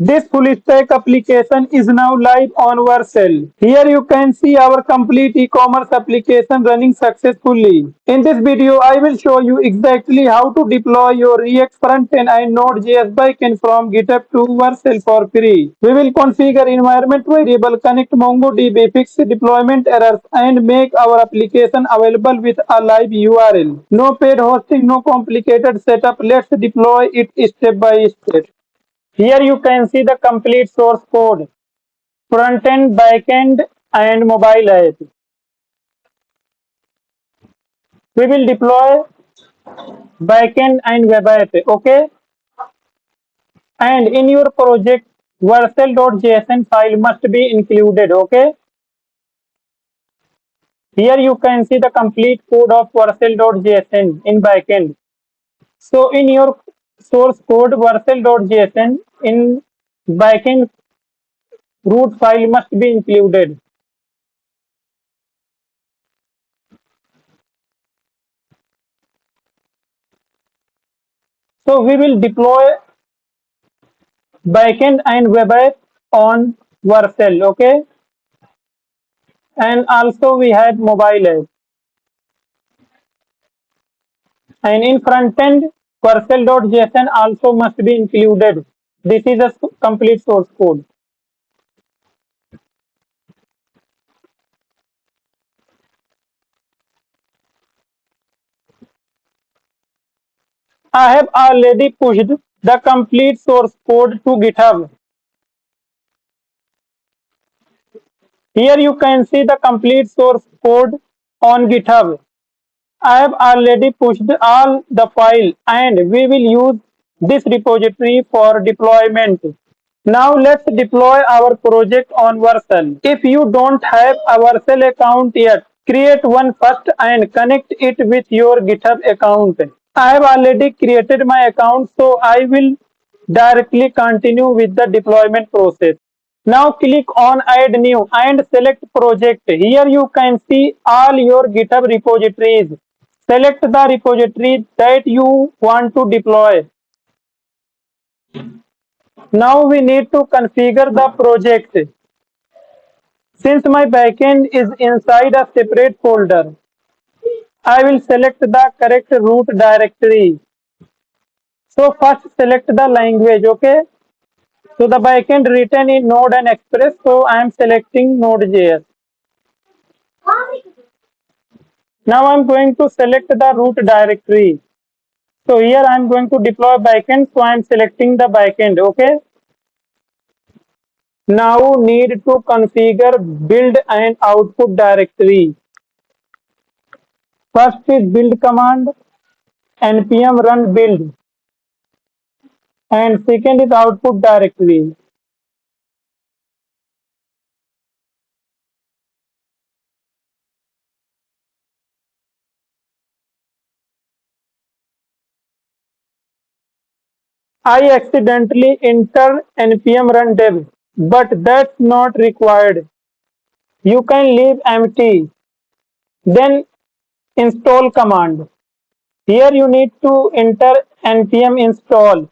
This full stack application is now live on Vercel. Here you can see our complete e-commerce application running successfully. In this video, I will show you exactly how to deploy your React frontend and Node.js backend from GitHub to Vercel for free. We will configure environment variable, connect MongoDB, fix deployment errors, and make our application available with a live URL. No paid hosting, no complicated setup. Let's deploy it step by step. Here you can see the complete source code, front-end, back-end, and mobile app. We will deploy back-end and web app, okay? And in your project, Vercel.json file must be included, okay? Here you can see the complete code of Vercel.json in backend. So in your source code, Vercel.json in backend root file must be included. So we will deploy backend and web app on Vercel, okay? And also we have mobile app. And in front end, Vercel.json also must be included. This is a complete source code. I have already pushed the complete source code to GitHub. Here you can see the complete source code on GitHub. I have already pushed all the file and we will use this repository for deployment. Now let's deploy our project on Vercel. If you don't have a Vercel account yet, create one first and connect it with your GitHub account. I have already created my account, so I will directly continue with the deployment process. Now click on add new and select project. Here you can see all your GitHub repositories. Select the repository that you want to deploy. Now we need to configure the project. Since my backend is inside a separate folder, I will select the correct root directory. So first select the language, okay? So the backend written in Node and Express, so I am selecting Node.js. Now I am going to select the root directory. So here I am going to deploy backend, so I am selecting the backend, okay? Now need to configure build and output directory. First is build command, npm run build, and second is output directory. I accidentally enter npm run dev, but that's not required. You can leave empty. Then install command. Here you need to enter npm install.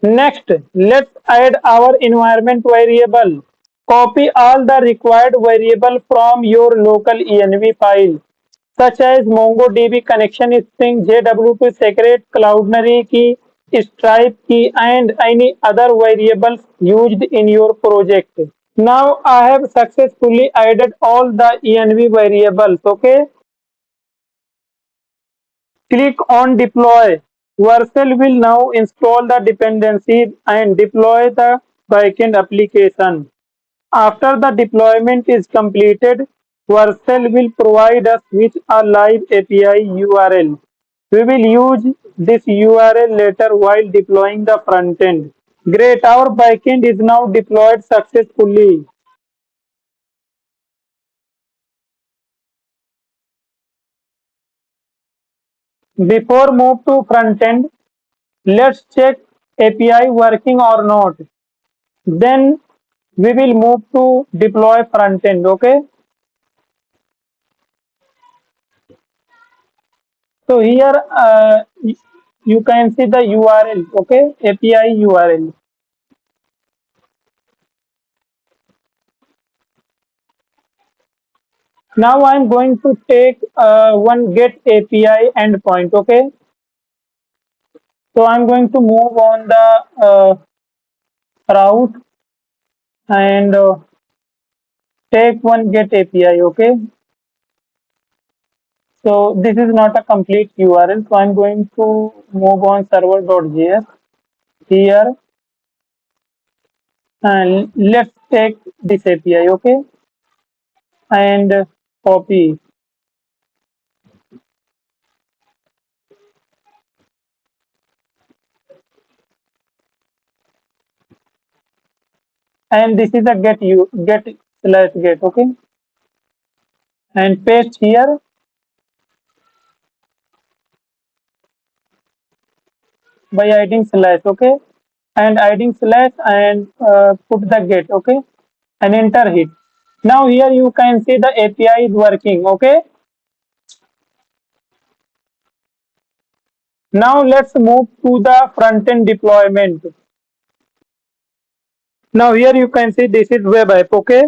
Next, let's add our environment variable. Copy all the required variable from your local env file, such as MongoDB connection string, JWT secret, Cloudinary key, Stripe key, and any other variables used in your project. Now I have successfully added all the env variables, okay? Click on deploy. Vercel will now install the dependencies and deploy the backend application. After the deployment is completed, Vercel will provide us with a live API URL. We will use this URL later while deploying the front end. Great, our backend is now deployed successfully. Before move to front end, let's check API working or not. Then we will move to deploy front end, okay? So here you can see the URL, okay, API URL. Now I'm going to take one get API endpoint, okay. So I'm going to move on the route and take one get API, okay. So this is not a complete URL, so I'm going to move on server.js here and let's take this API, okay, and copy. And this is a get slash get, okay, and paste here by adding slash, okay, and adding slash and put the get, okay, and enter hit. Now here you can see the API is working, okay. Now let's move to the front end deployment. Now here you can see this is web app, okay,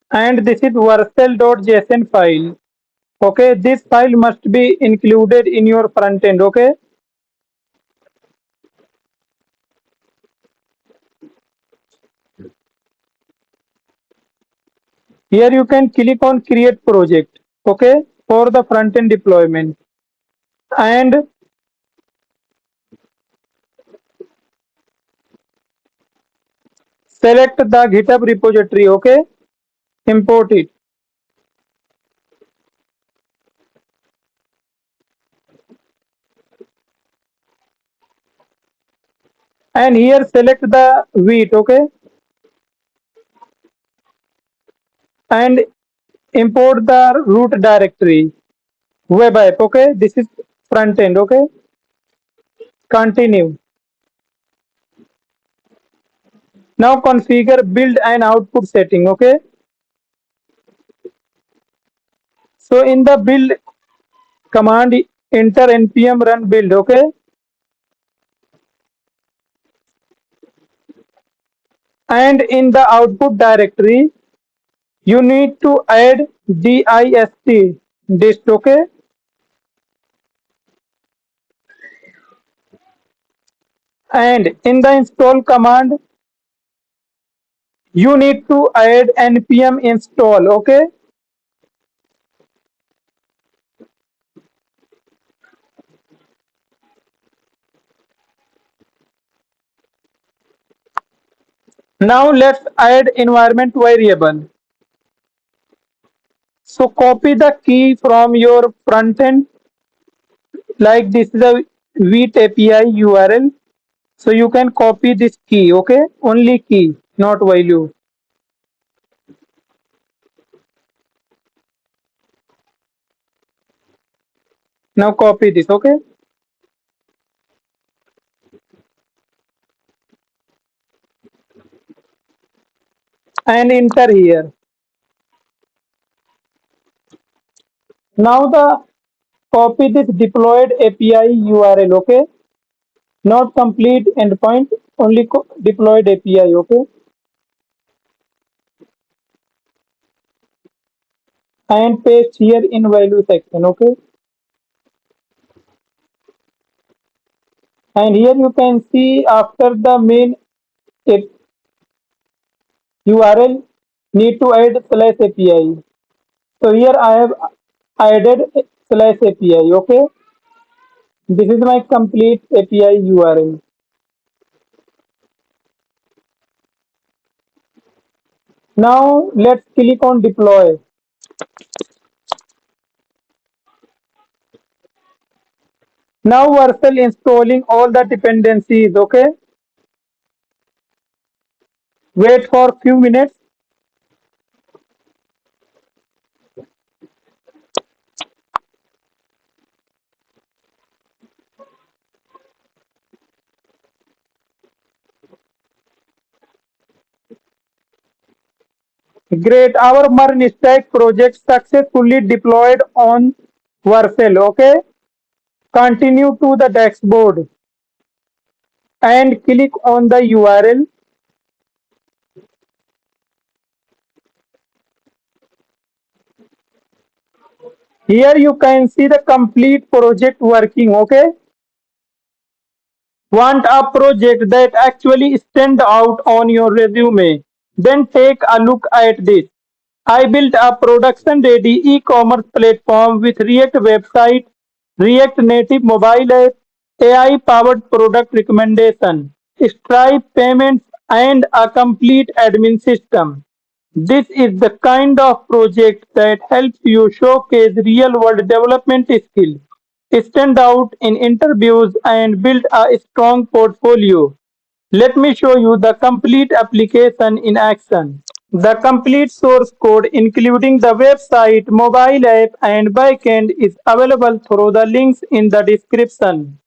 and this is Vercel.json file, okay. This file must be included in your front end, okay. Here you can click on create project, okay, for the front end deployment, and select the GitHub repository, okay, import it, and here select the wheat, okay, and import the root directory web app, okay. This is front end, okay. Continue. Now configure build and output setting, okay. So in the build command, enter npm run build, okay, and in the output directory you need to add dist, okay, and in the install command you need to add npm install, okay. Now let's add environment variable. So copy the key from your front end, like this is a Vite API URL. So you can copy this key, okay? Only key, not value. Now copy this, okay? And enter here. Now the copy this deployed API URL, okay? Not complete endpoint, only deployed API, okay? And paste here in value section, okay. And here you can see after the main URL need to add slash API. So here I have added slash API, okay. This is my complete API URL. Now let's click on deploy. Now Vercel installing all the dependencies, okay. Wait for few minutes. Great. Our MERN Stack project successfully deployed on Vercel. Okay. Continue to the dashboard and click on the URL. Here you can see the complete project working. Okay. Want a project that actually stand out on your resume? Then take a look at this. I built a production-ready e-commerce platform with React website, React Native mobile app, AI-powered product recommendation, Stripe payments, and a complete admin system. This is the kind of project that helps you showcase real-world development skills, stand out in interviews, and build a strong portfolio. Let me show you the complete application in action. The complete source code, including the website, mobile app, and backend, is available through the links in the description.